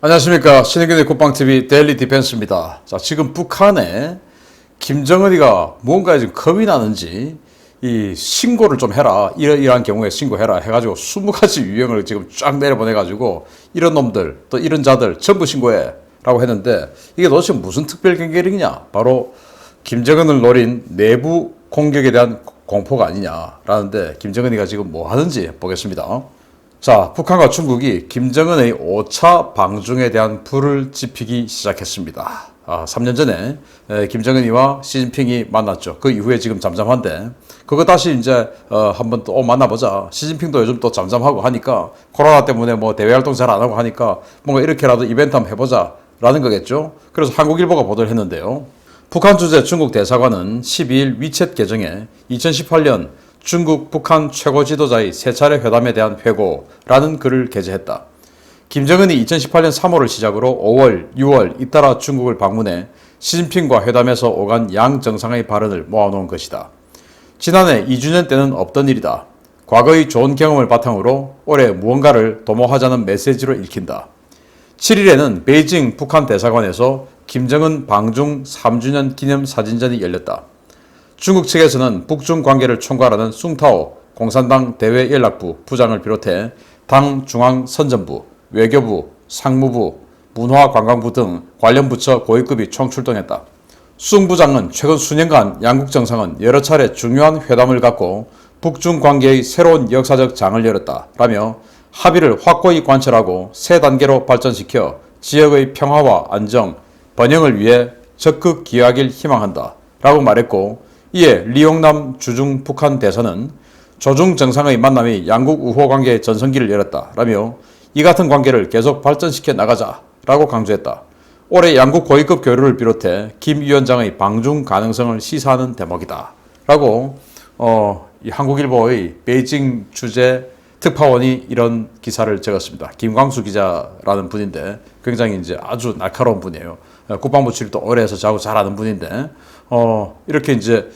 안녕하십니까. 신의균의 국방TV 데일리 디펜스입니다. 자, 지금 북한에 김정은이가 뭔가에 지금 겁이 나는지 이 신고를 좀 해라. 이러한 경우에 신고해라 해가지고 20가지 유형을 지금 쫙 내려보내가지고 이런 놈들 또 이런 자들 전부 신고해 라고 했는데 이게 도대체 무슨 특별 경계령이냐. 바로 김정은을 노린 내부 공격에 대한 공포가 아니냐라는데 김정은이가 지금 뭐 하는지 보겠습니다. 자, 북한과 중국이 김정은의 5차 방중에 대한 불을 지피기 시작했습니다. 3년 전에 김정은이와 시진핑이 만났죠. 그 이후에 지금 잠잠한데 그거 다시 이제 한번 또 만나보자. 시진핑도 요즘 또 잠잠하고 하니까 코로나 때문에 뭐 대외 활동 잘 안 하고 하니까 뭔가 이렇게라도 이벤트 한번 해보자 라는 거겠죠. 그래서 한국일보가 보도를 했는데요. 북한 주재 중국 대사관은 12일 위챗 계정에 2018년 중국, 북한 최고 지도자의 세 차례 회담에 대한 회고라는 글을 게재했다. 김정은이 2018년 3월을 시작으로 5월, 6월 잇따라 중국을 방문해 시진핑과 회담에서 오간 양 정상의 발언을 모아놓은 것이다. 지난해 2주년 때는 없던 일이다. 과거의 좋은 경험을 바탕으로 올해 무언가를 도모하자는 메시지로 읽힌다. 7일에는 베이징 북한 대사관에서 김정은 방중 3주년 기념 사진전이 열렸다. 중국 측에서는 북중 관계를 총괄하는 숭타오 공산당 대외연락부 부장을 비롯해 당 중앙선전부, 외교부, 상무부, 문화관광부 등 관련 부처 고위급이 총출동했다. 숭 부장은 최근 수년간 양국 정상은 여러 차례 중요한 회담을 갖고 북중 관계의 새로운 역사적 장을 열었다 라며 합의를 확고히 관철하고 새 단계로 발전시켜 지역의 평화와 안정, 번영을 위해 적극 기여하길 희망한다 라고 말했고, 이에 리용남 주중 북한 대사는 조중 정상의 만남이 양국 우호 관계의 전성기를 열었다 라며 이 같은 관계를 계속 발전시켜 나가자 라고 강조했다. 올해 양국 고위급 교류를 비롯해 김 위원장의 방중 가능성을 시사하는 대목이다 라고 이 한국일보의 베이징 주재 특파원이 이런 기사를 적었습니다. 김광수 기자라는 분인데 굉장히 이제 아주 날카로운 분이에요. 국방부 출입도 오래 해서 자고 잘 아는 분인데 이렇게 이제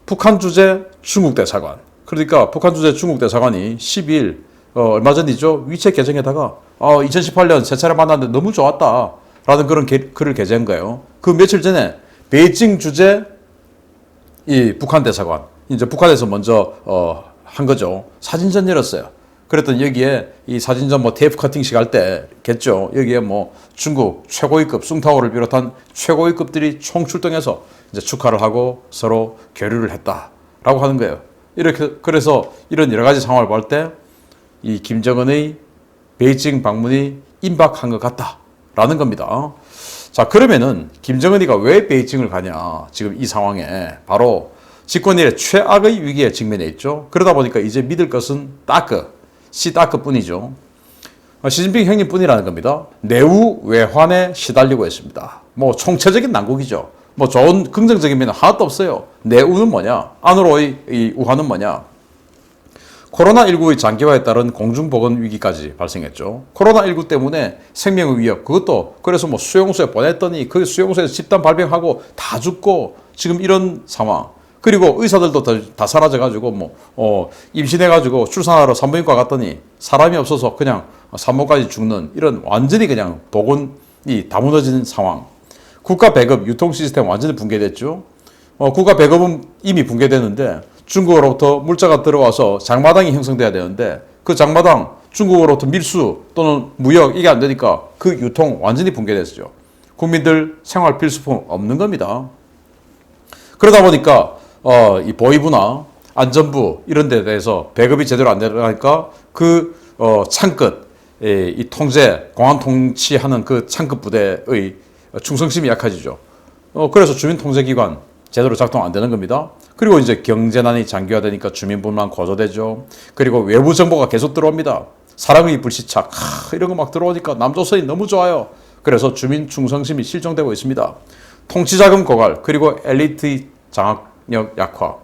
북한 주재 중국 대사관, 그러니까 북한 주재 중국 대사관이 12일 얼마 전이죠. 위챗 계정에다가 2018년 세 차례 만났는데 너무 좋았다 라는 그런 글을 게재한 거예요. 그 며칠 전에 베이징 주재 이 북한 대사관, 이제 북한에서 먼저 한 거죠. 사진전 열었어요. 그랬더니 여기에 이 사진전 뭐 테이프 커팅식 할 때겠죠. 여기에 뭐 중국 최고위급 숭타오를 비롯한 최고위급들이 총출동해서 이제 축하를 하고 서로 교류를 했다라고 하는 거예요. 이렇게 그래서 이런 여러 가지 상황을 볼 때 이 김정은의 베이징 방문이 임박한 것 같다라는 겁니다. 자, 그러면은 김정은이가 왜 베이징을 가냐? 지금 이 상황에 바로 집권 이래 최악의 위기에 직면해 있죠. 그러다 보니까 이제 믿을 것은 시다크뿐이죠. 시진핑 형님뿐이라는 겁니다. 내우 외환에 시달리고 있습니다. 뭐 총체적인 난국이죠. 뭐 좋은 긍정적인 면은 하나도 없어요. 내우는 뭐냐? 안으로의 이 우환은 뭐냐? 코로나19의 장기화에 따른 공중보건 위기까지 발생했죠. 코로나19 때문에 생명의 위협, 그것도 그래서 뭐 수용소에 보냈더니 그 수용소에서 집단 발병하고 다 죽고 지금 이런 상황. 그리고 의사들도 다 사라져가지고 임신해가지고 출산하러 산부인과 갔더니 사람이 없어서 그냥 산모까지 죽는 이런 완전히 그냥 보건이 다 무너진 상황. 국가 배급 유통 시스템 완전히 붕괴됐죠. 국가 배급은 이미 붕괴됐는데 중국으로부터 물자가 들어와서 장마당이 형성돼야 되는데 그 장마당 중국으로부터 밀수 또는 무역 이게 안 되니까 그 유통 완전히 붕괴됐죠. 국민들 생활 필수품 없는 겁니다. 그러다 보니까 이 보위부나 안전부 이런 데 대해서 배급이 제대로 안 되니까 그 창끝 이 통제 공안 통치하는 그 창끝 부대의 충성심이 약해지죠. 그래서 주민통제기관 제대로 작동 안 되는 겁니다. 그리고 이제 경제난이 장기화되니까 주민분만 고조되죠. 그리고 외부 정보가 계속 들어옵니다. 사랑의 불시착 이런 거 막 들어오니까 남조선이 너무 좋아요. 그래서 주민 충성심이 실종되고 있습니다. 통치자금 고갈 그리고 엘리트 장악력 약화.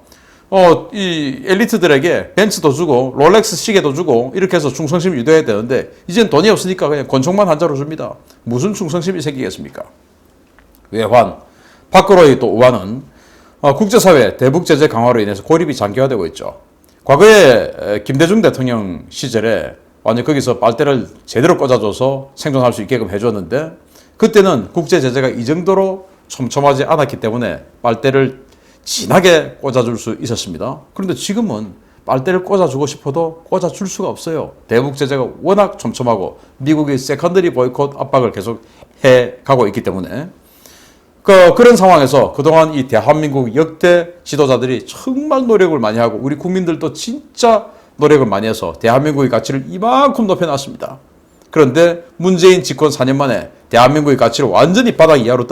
이 엘리트들에게 벤츠도 주고 롤렉스 시계도 주고 이렇게 해서 충성심을 유도해야 되는데 이젠 돈이 없으니까 그냥 권총만 한 자루 줍니다. 무슨 충성심이 생기겠습니까? 외환, 밖으로의 또 우환은 국제사회 대북 제재 강화로 인해서 고립이 장기화되고 있죠. 과거에 김대중 대통령 시절에 완전 거기서 빨대를 제대로 꽂아줘서 생존할 수 있게끔 해줬는데 그때는 국제 제재가 이 정도로 촘촘하지 않았기 때문에 빨대를 진하게 꽂아줄 수 있었습니다. 그런데 지금은 빨대를 꽂아주고 싶어도 꽂아줄 수가 없어요. 대북 제재가 워낙 촘촘하고 미국이 세컨더리 보이콧 압박을 계속 해가고 있기 때문에 그런 상황에서 그동안 이 대한민국 역대 지도자들이 정말 노력을 많이 하고 우리 국민들도 진짜 노력을 많이 해서 대한민국의 가치를 이만큼 높여놨습니다. 그런데 문재인 집권 4년 만에 대한민국의 가치를 완전히 바닥 이하로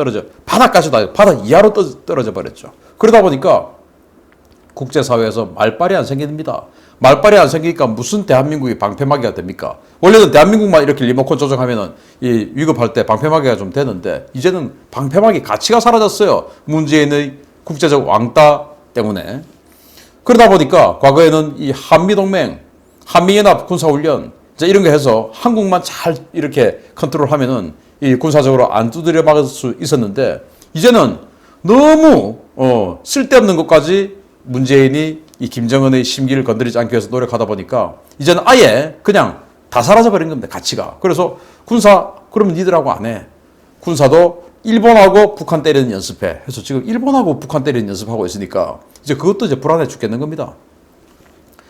바닥 이하로 떨어져 버렸죠. 그러다 보니까 국제사회에서 말빨이 안 생깁니다. 말빨이 안 생기니까 무슨 대한민국이 방패막이가 됩니까? 원래는 대한민국만 이렇게 리모컨 조정하면은 이 위급할 때 방패막이가 좀 되는데 이제는 방패막이 가치가 사라졌어요. 문재인의 국제적 왕따 때문에. 그러다 보니까 과거에는 이 한미동맹, 한미연합 군사훈련 이런 거 해서 한국만 잘 이렇게 컨트롤하면은 이 군사적으로 안 두드려 막을 수 있었는데 이제는 너무 쓸데없는 것까지 문재인이 이 김정은의 심기를 건드리지 않기 위해서 노력하다 보니까 이제는 아예 그냥 다 사라져버린 겁니다. 가치가. 그래서 군사 그러면 니들하고 안 해. 군사도 일본하고 북한 때리는 연습해. 해서 지금 일본하고 북한 때리는 연습하고 있으니까 이제 그것도 이제 불안해 죽겠는 겁니다.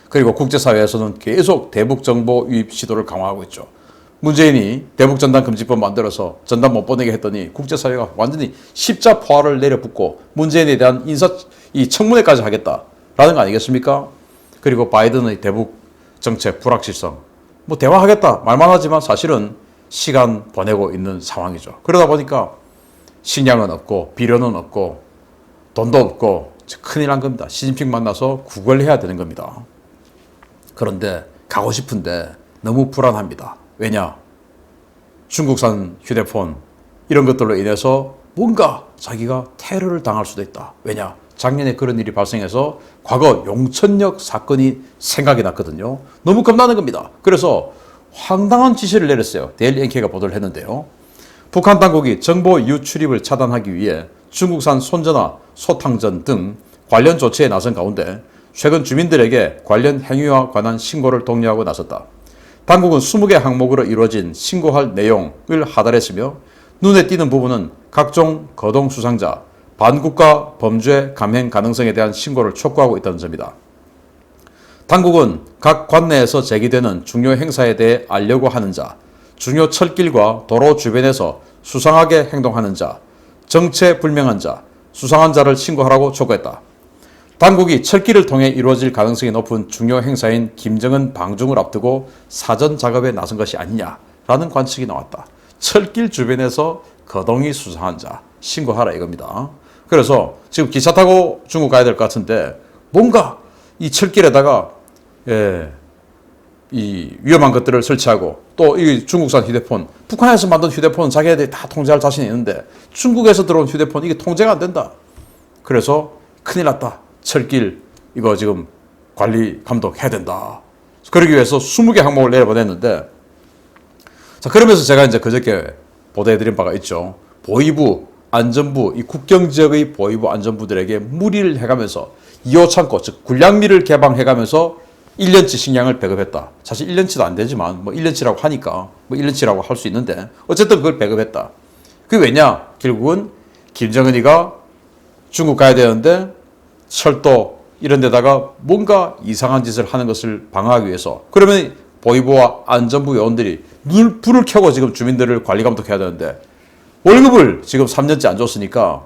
그리고 국제사회에서는 계속 대북 정보 유입 시도를 강화하고 있죠. 문재인이 대북 전단 금지법 만들어서 전단 못 보내게 했더니 국제사회가 완전히 십자포화를 내려붙고 문재인에 대한 이 청문회까지 하겠다라는 거 아니겠습니까? 그리고 바이든의 대북 정책 불확실성 뭐 대화하겠다 말만 하지만 사실은 시간 보내고 있는 상황이죠. 그러다 보니까 식량은 없고 비료는 없고 돈도 없고 큰일 난 겁니다. 시진핑 만나서 구걸해야 되는 겁니다. 그런데 가고 싶은데 너무 불안합니다. 왜냐? 중국산 휴대폰 이런 것들로 인해서 뭔가 자기가 테러를 당할 수도 있다. 왜냐? 작년에 그런 일이 발생해서 과거 용천역 사건이 생각이 났거든요. 너무 겁나는 겁니다. 그래서 황당한 지시를 내렸어요. 데일리 NK가 보도를 했는데요. 북한 당국이 정보 유출입을 차단하기 위해 중국산 손전화, 소탕전 등 관련 조치에 나선 가운데 최근 주민들에게 관련 행위와 관한 신고를 독려하고 나섰다. 당국은 20개 항목으로 이루어진 신고할 내용을 하달했으며 눈에 띄는 부분은 각종 거동 수상자, 반국가 범죄 감행 가능성에 대한 신고를 촉구하고 있다는 점이다. 당국은 각 관내에서 제기되는 중요 행사에 대해 알려고 하는 자, 중요 철길과 도로 주변에서 수상하게 행동하는 자, 정체불명한 자, 수상한 자를 신고하라고 촉구했다. 당국이 철길을 통해 이루어질 가능성이 높은 중요 행사인 김정은 방중을 앞두고 사전 작업에 나선 것이 아니냐라는 관측이 나왔다. 철길 주변에서 거동이 수상한 자 신고하라 이겁니다. 그래서 지금 기차 타고 중국 가야 될 것 같은데 뭔가 이 철길에다가 이 위험한 것들을 설치하고 또 이 중국산 휴대폰, 북한에서 만든 휴대폰은 자기네들이 다 통제할 자신이 있는데 중국에서 들어온 휴대폰 이게 통제가 안 된다. 그래서 큰일 났다. 철길 이거 지금 관리 감독해야 된다. 그러기 위해서 20개 항목을 내려보냈는데 자 그러면서 제가 이제 그저께 보도해드린 바가 있죠. 보위부, 안전부, 이 국경지역의 보위부 안전부들에게 문의를 해가면서 2호 창고, 즉 군량미를 개방해가면서 1년치 식량을 배급했다. 사실 1년치도 안 되지만 뭐 1년치라고 하니까 뭐 1년치라고 할 수 있는데 어쨌든 그걸 배급했다. 그게 왜냐? 결국은 김정은이가 중국 가야 되는데 철도 이런 데다가 뭔가 이상한 짓을 하는 것을 방어하기 위해서 그러면 보위부와 안전부 요원들이 불을 켜고 지금 주민들을 관리 감독해야 되는데 월급을 지금 3년째 안 줬으니까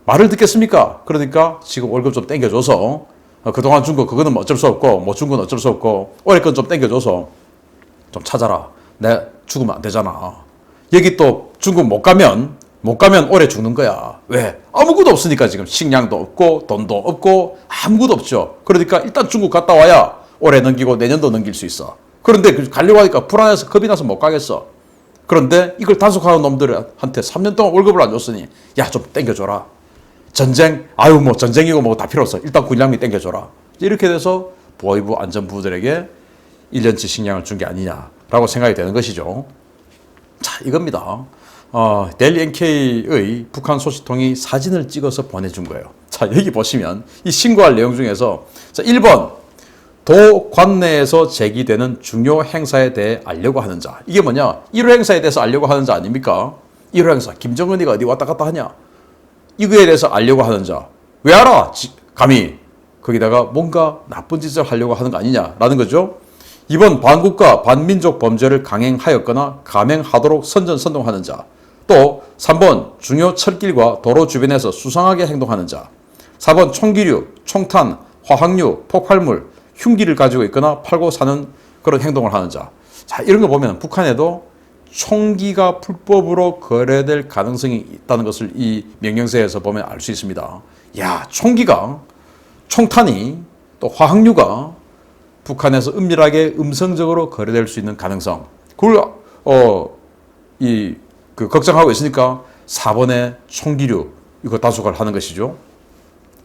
말을 듣겠습니까? 그러니까 지금 월급 좀 땡겨줘서 그동안 준 거 그거는 어쩔 수 없고 못 준 건 어쩔 수 없고 올해 건 좀 땡겨줘서 좀 찾아라. 내가 죽으면 안 되잖아. 여기 또 중국 못 가면 올해 죽는 거야. 왜? 아무것도 없으니까 지금 식량도 없고 돈도 없고 아무것도 없죠. 그러니까 일단 중국 갔다 와야 올해 넘기고 내년도 넘길 수 있어. 그런데 가려고 하니까 불안해서 겁이 나서 못 가겠어. 그런데 이걸 단속하는 놈들한테 3년 동안 월급을 안 줬으니 야 좀 땡겨줘라. 전쟁 아유 뭐 전쟁이고 뭐 다 필요 없어. 일단 군량미 땡겨줘라. 이렇게 돼서 보위부 안전부들에게 1년치 식량을 준 게 아니냐라고 생각이 되는 것이죠. 자 이겁니다. 데일리 NK의 북한 소식통이 사진을 찍어서 보내준 거예요. 자, 여기 보시면 이 신고할 내용 중에서 자, 1번 도 관내에서 제기되는 중요 행사에 대해 알려고 하는 자. 이게 뭐냐? 1호 행사에 대해서 알려고 하는 자 아닙니까? 1호 행사. 김정은이가 어디 왔다 갔다 하냐? 이거에 대해서 알려고 하는 자. 왜 알아? 감히. 거기다가 뭔가 나쁜 짓을 하려고 하는 거 아니냐라는 거죠. 이번 반국가 반민족 범죄를 강행하였거나 감행하도록 선전선동하는 자. 또 3번 중요 철길과 도로 주변에서 수상하게 행동하는 자. 4번 총기류, 총탄, 화학류, 폭발물, 흉기를 가지고 있거나 팔고 사는 그런 행동을 하는 자. 자, 이런 거 보면 북한에도 총기가 불법으로 거래될 가능성이 있다는 것을 이 명령서에서 보면 알 수 있습니다. 야, 총탄이 또 화학류가 북한에서 은밀하게 음성적으로 거래될 수 있는 가능성. 그걸 걱정하고 있으니까 4번에 총기류 이거 다수를 하는 것이죠.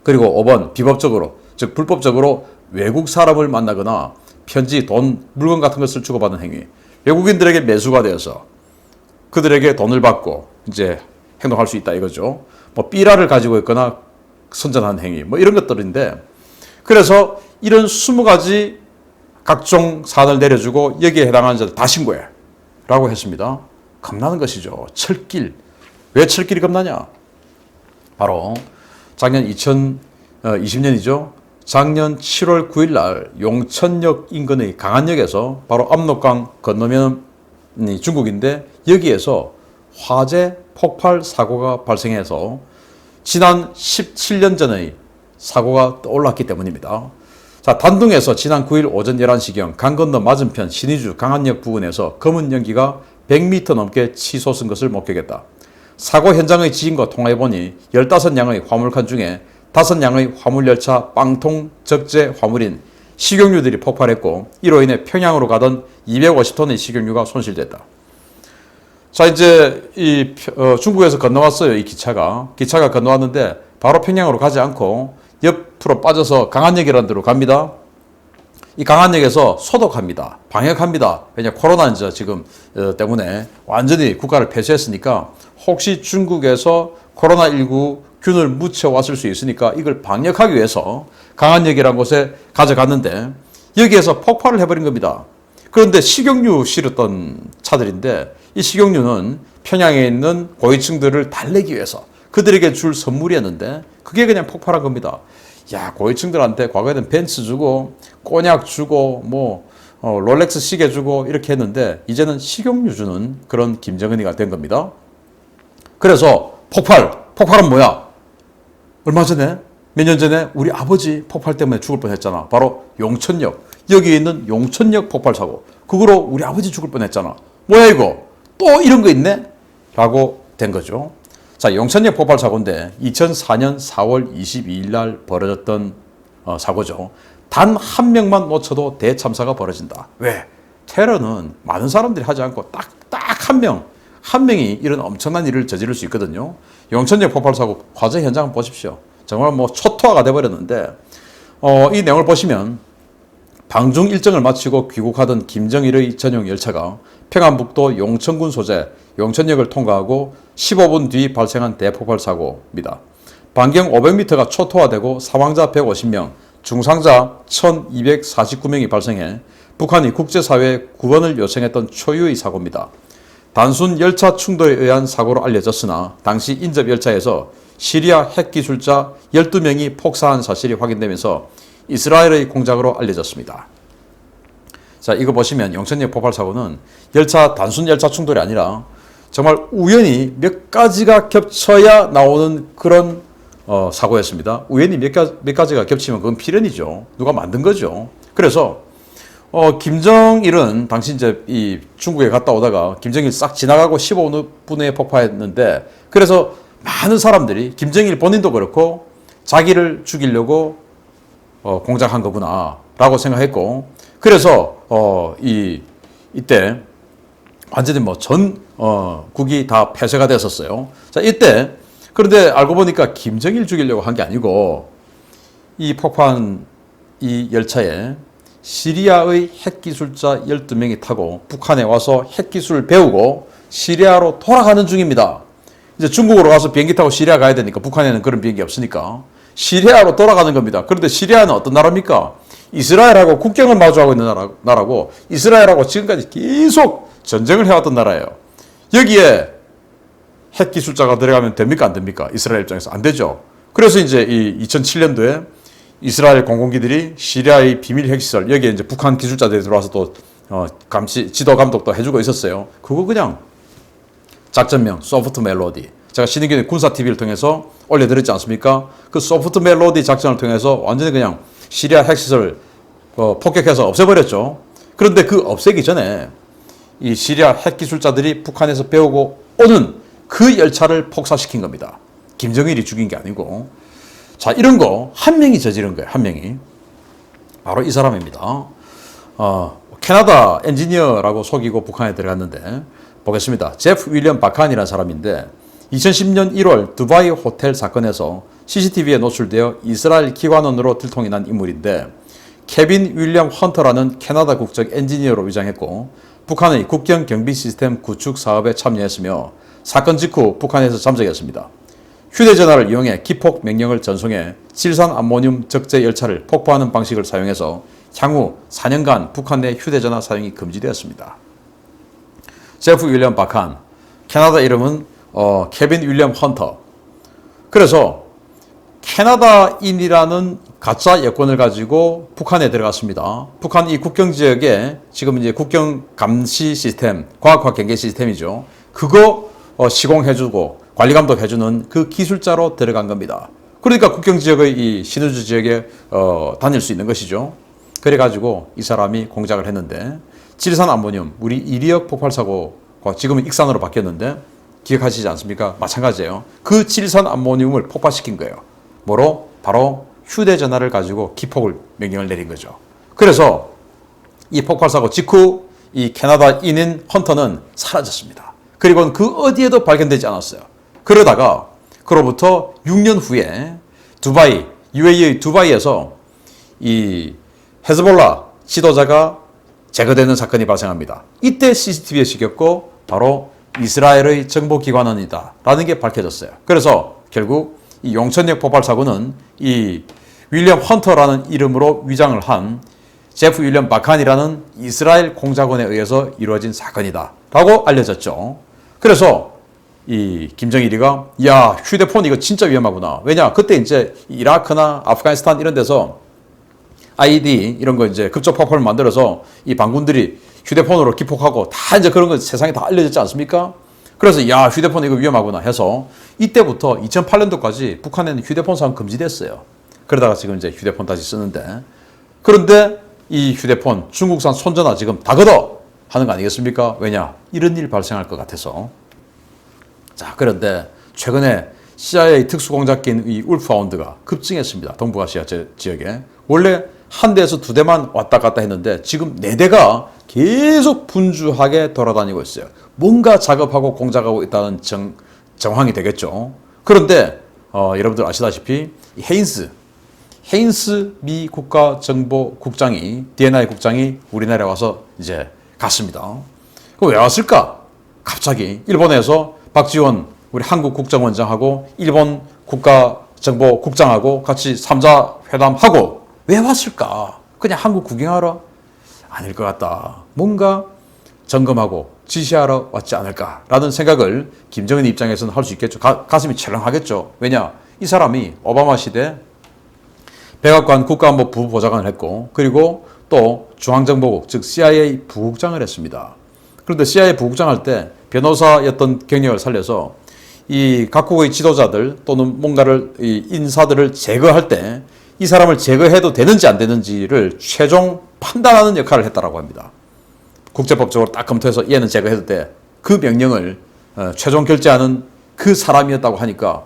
그리고 5번 비법적으로 즉 불법적으로 외국 사람을 만나거나 편지, 돈, 물건 같은 것을 주고받는 행위. 외국인들에게 매수가 되어서 그들에게 돈을 받고 이제 행동할 수 있다 이거죠. 뭐 삐라를 가지고 있거나 선전하는 행위 뭐 이런 것들인데 그래서 이런 20가지 각종 사안을 내려주고 여기에 해당하는 자들 다 신고해 라고 했습니다. 겁나는 것이죠. 철길. 왜 철길이 겁나냐? 바로 작년 2020년이죠. 작년 7월 9일 날 용천역 인근의 강안역에서 바로 압록강 건너면 중국인데 여기에서 화재 폭발 사고가 발생해서 지난 17년 전의 사고가 떠올랐기 때문입니다. 자, 단둥에서 지난 9일 오전 11시경 강 건너 맞은편 신의주 강안역 부근에서 검은 연기가 100m 넘게 치솟은 것을 목격했다. 사고 현장의 지인과 통화해보니 15량의 화물칸 중에 5량의 화물열차 빵통 적재 화물인 식용유들이 폭발했고 이로 인해 평양으로 가던 250톤의 식용유가 손실됐다. 자, 이제 중국에서 건너왔어요. 이 기차가 건너왔는데 바로 평양으로 가지 않고 옆으로 빠져서 강안역이라는 데로 갑니다. 이 강안역에서 소독합니다. 방역합니다. 왜냐 코로나 이제 지금 때문에 완전히 국가를 폐쇄했으니까 혹시 중국에서 코로나19 균을 묻혀왔을 수 있으니까 이걸 방역하기 위해서 강안역이라는 곳에 가져갔는데 여기에서 폭발을 해버린 겁니다. 그런데 식용유 실었던 차들인데 이 식용유는 평양에 있는 고위층들을 달래기 위해서 그들에게 줄 선물이었는데 그게 그냥 폭발한 겁니다. 야, 고위층들한테 과거에는 벤츠 주고 꼬냑 주고 롤렉스 시계 주고 이렇게 했는데 이제는 식용유 주는 그런 김정은이가 된 겁니다. 그래서 폭발은 뭐야? 얼마 전에 몇 년 전에 우리 아버지 폭발 때문에 죽을 뻔했잖아. 바로 용천역. 여기 있는 용천역 폭발 사고. 그거로 우리 아버지 죽을 뻔했잖아. 뭐야 이거? 또 이런 거 있네? 라고 된 거죠. 자, 용천역 폭발 사고인데 2004년 4월 22일 날 벌어졌던 사고죠. 단 한 명만 놓쳐도 대참사가 벌어진다. 왜? 테러는 많은 사람들이 하지 않고 딱 한 명이 이런 엄청난 일을 저지를 수 있거든요. 용천역 폭발 사고 화재 현장을 보십시오. 정말 초토화가 돼버렸는데 이 내용을 보시면 방중 일정을 마치고 귀국하던 김정일의 전용 열차가 평안북도 용천군 소재 용천역을 통과하고 15분 뒤 발생한 대폭발 사고입니다. 반경 500m가 초토화되고 사망자 150명, 중상자 1249명이 발생해 북한이 국제사회에 구원을 요청했던 초유의 사고입니다. 단순 열차 충돌에 의한 사고로 알려졌으나 당시 인접 열차에서 시리아 핵기술자 12명이 폭사한 사실이 확인되면서 이스라엘의 공작으로 알려졌습니다. 자, 이거 보시면 용천역 폭발 사고는 단순 열차 충돌이 아니라 정말 우연히 몇 가지가 겹쳐야 나오는 그런 사고였습니다. 우연히 몇 가지가 겹치면 그건 필연이죠. 누가 만든 거죠. 그래서 김정일은 당시 이제 이 중국에 갔다 오다가 김정일 싹 지나가고 15분에 폭파했는데 그래서 많은 사람들이 김정일 본인도 그렇고 자기를 죽이려고 공작한 거구나라고 생각했고 그래서 이때 완전히 전국이 다 폐쇄가 됐었어요. 자, 이때 그런데 알고 보니까 김정일 죽이려고 한 게 아니고 이 폭파한 이 열차에 시리아의 핵기술자 12명이 타고 북한에 와서 핵기술을 배우고 시리아로 돌아가는 중입니다. 이제 중국으로 가서 비행기 타고 시리아 가야 되니까 북한에는 그런 비행기 없으니까 시리아로 돌아가는 겁니다. 그런데 시리아는 어떤 나라입니까? 이스라엘하고 국경을 마주하고 있는 나라고 이스라엘하고 지금까지 계속 전쟁을 해왔던 나라예요. 여기에 핵 기술자가 들어가면 됩니까? 안 됩니까? 이스라엘 입장에서 안 되죠. 그래서 이제 이 2007년도에 이스라엘 공군기들이 시리아의 비밀 핵시설, 여기에 이제 북한 기술자들이 들어와서 또 지도 감독도 해주고 있었어요. 그거 그냥 작전명 소프트 멜로디. 제가 신인균의 군사 TV를 통해서 올려드렸지 않습니까? 그 소프트 멜로디 작전을 통해서 완전히 그냥 시리아 핵시설 폭격해서 없애버렸죠. 그런데 그 없애기 전에 이 시리아 핵기술자들이 북한에서 배우고 오는 그 열차를 폭사시킨 겁니다. 김정일이 죽인 게 아니고. 자, 이런 거 한 명이 저지른 거예요. 한 명이. 바로 이 사람입니다. 캐나다 엔지니어라고 속이고 북한에 들어갔는데 보겠습니다. 제프 윌리엄 바칸이라는 사람인데 2010년 1월 두바이 호텔 사건에서 CCTV에 노출되어 이스라엘 기관원으로 들통이 난 인물인데 케빈 윌리엄 헌터라는 캐나다 국적 엔지니어로 위장했고 북한의 국경 경비 시스템 구축 사업에 참여했으며 사건 직후 북한에서 잠적했습니다. 휴대전화를 이용해 기폭 명령을 전송해 질산 암모늄 적재 열차를 폭파하는 방식을 사용해서 향후 4년간 북한 내 휴대전화 사용이 금지되었습니다. 제프 윌리엄 바칸, 캐나다 이름은 케빈 윌리엄 헌터. 그래서 캐나다인이라는 가짜 여권을 가지고 북한에 들어갔습니다. 북한 이 국경 지역에 지금 이제 국경 감시 시스템, 과학화 경계 시스템이죠. 그거 시공해주고 관리 감독해주는 그 기술자로 들어간 겁니다. 그러니까 국경 지역의 이 신우주 지역에 다닐 수 있는 것이죠. 그래가지고 이 사람이 공작을 했는데 질산 암모늄, 우리 이리역 폭발 사고가 지금은 익산으로 바뀌었는데 기억하시지 않습니까? 마찬가지예요. 그 질산 암모늄을 폭발시킨 거예요. 뭐로? 바로 휴대전화를 가지고 기폭을 명령을 내린 거죠. 그래서 이 폭발 사고 직후 이 캐나다인인 헌터는 사라졌습니다. 그리고는 그 어디에도 발견되지 않았어요. 그러다가 그로부터 6년 후에 두바이, UAE 두바이에서 이 헤즈볼라 지도자가 제거되는 사건이 발생합니다. 이때 CCTV에 찍혔고 바로 이스라엘의 정보기관원이다 라는 게 밝혀졌어요. 그래서 결국 이 용천역 폭발 사고는 이 윌리엄 헌터라는 이름으로 위장을 한 제프 윌리엄 바칸이라는 이스라엘 공작원에 의해서 이루어진 사건이다 라고 알려졌죠. 그래서 이 김정일이가 야, 휴대폰 이거 진짜 위험하구나. 왜냐? 그때 이제 이라크나 아프가니스탄 이런 데서 IED 이런 거 이제 급적 폭발을 만들어서 이 반군들이 휴대폰으로 기폭하고 다 이제 그런 거 세상에 다 알려졌지 않습니까? 그래서 야, 휴대폰 이거 위험하구나 해서 이때부터 2008년도까지 북한에는 휴대폰 사용 금지됐어요. 그러다가 지금 이제 휴대폰 다시 쓰는데, 그런데 이 휴대폰 중국산 손전화 지금 다 걷어 하는 거 아니겠습니까? 왜냐? 이런 일 발생할 것 같아서. 자, 그런데 최근에 CIA 특수공작기인 이 울프하운드가 급증했습니다. 동북아시아 지역에. 원래 한 대에서 두 대만 왔다 갔다 했는데 지금 네 대가 계속 분주하게 돌아다니고 있어요. 뭔가 작업하고 공작하고 있다는 정황이 되겠죠. 그런데 여러분들 아시다시피 헤인스 미 국가정보국장이 DNI 국장이 우리나라에 와서 이제 갔습니다. 왜 왔을까? 갑자기 일본에서 박지원 우리 한국 국정원장하고 일본 국가정보국장하고 같이 3자 회담하고 왜 왔을까? 그냥 한국 구경하러? 아닐 것 같다. 뭔가 점검하고 지시하러 왔지 않을까라는 생각을 김정은 입장에서는 할 수 있겠죠. 가슴이 철렁하겠죠. 왜냐? 이 사람이 오바마 시대 백악관 국가안보 부보좌관을 했고 그리고 또 중앙정보국 즉 CIA 부국장을 했습니다. 그런데 CIA 부국장 할 때 변호사였던 경력을 살려서 이 각국의 지도자들 또는 뭔가를 이 인사들을 제거할 때 이 사람을 제거해도 되는지 안 되는지를 최종 판단하는 역할을 했다라고 합니다. 국제법적으로 딱 검토해서 얘는 제거해도 돼. 그 명령을 최종 결재하는 그 사람이었다고 하니까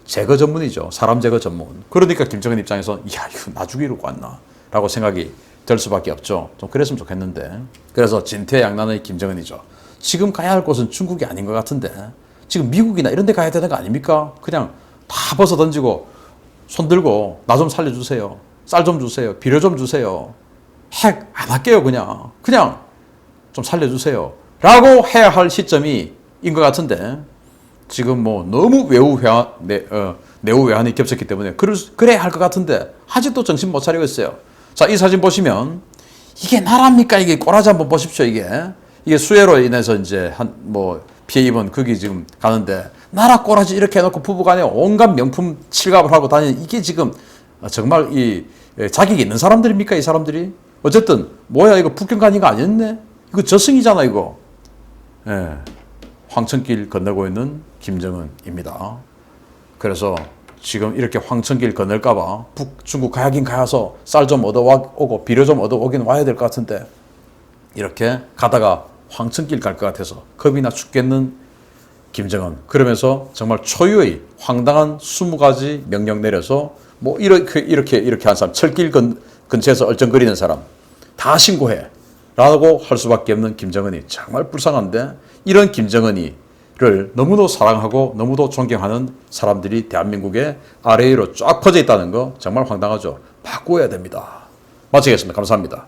제거 전문이죠. 사람 제거 전문. 그러니까 김정은 입장에서 야, 이거 나 죽이려고 왔나? 라고 생각이 들 수밖에 없죠. 좀 그랬으면 좋겠는데. 그래서 진퇴양난의 김정은이죠. 지금 가야 할 곳은 중국이 아닌 것 같은데 지금 미국이나 이런 데 가야 되는 거 아닙니까? 그냥 다 벗어 던지고 손 들고 나 좀 살려주세요. 쌀 좀 주세요. 비료 좀 주세요. 핵 안 할게요. 그냥 좀 살려주세요. 라고 해야 할 시점이 인 것 같은데 지금 뭐 너무 내후 외환이 겹쳤기 때문에 그래야 할 것 같은데 아직도 정신 못 차리고 있어요. 자, 이 사진 보시면 이게 나라입니까? 이게 꼬라지 한번 보십시오. 이게 수해로 인해서 이제 피해 입은 거기 지금 가는데 나라 꼬라지 이렇게 해놓고 부부간에 온갖 명품 칠갑을 하고 다니는 이게 지금 정말 이 자격이 있는 사람들입니까? 이 사람들이? 어쨌든 뭐야 이거 북경 간 이거 아니었네? 이거 저승이잖아 이거. 예, 황천길 건너고 있는 김정은입니다. 그래서 지금 이렇게 황천길 건널까봐 중국 가야긴 가서 쌀 좀 얻어오고 비료 좀 얻어오긴 와야 될 것 같은데 이렇게 가다가 황천길 갈 것 같아서 겁이 나 죽겠는 김정은. 그러면서 정말 초유의 황당한 20가지 명령 내려서 뭐 이렇게 한 사람, 철길 근처에서 얼쩡거리는 사람 다 신고해 라고 할 수밖에 없는 김정은이 정말 불쌍한데, 이런 김정은이를 너무도 사랑하고 너무도 존경하는 사람들이 대한민국의 아래위로 쫙 퍼져 있다는 거 정말 황당하죠. 바꾸어야 됩니다. 마치겠습니다. 감사합니다.